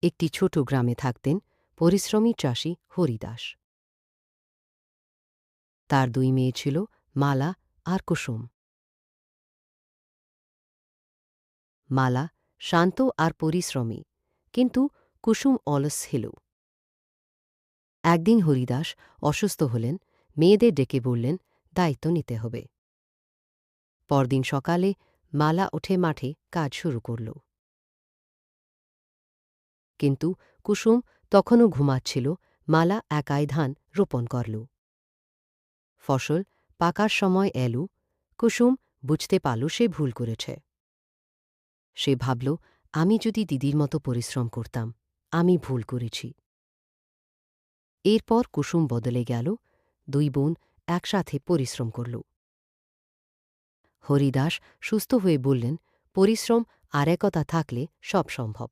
একটি ছোট গ্রামে থাকতেন পরিশ্রমী চাষী হরিদাস। তার 2 মেয়ে ছিল, মালা আর কুসুম। মালা শান্ত আর পরিশ্রমী, কিন্তু কুসুম অলস ছিল। একদিন হরিদাস অসুস্থ হলেন, মেয়েদের ডেকে বললেন দায়িত্ব নিতে হবে। পরদিন সকালে মালা উঠে মাঠে কাজ শুরু করল। কিন্তু কুসুম তখনও ঘুমাচ্ছিল। মালা একাই ধান রোপণ করল। ফসল পাকার সময় এল। কুসুম বুঝতে পারল সে ভুল করেছে। সে ভাবল, আমি যদি দিদির মতো পরিশ্রম করতাম। আমি ভুল করেছি। এরপর কুসুম বদলে গেল। 2 বোন একসাথে পরিশ্রম করল। হরিদাস সুস্থ হয়ে বললেন, পরিশ্রম আর একতা থাকলে সব সম্ভব।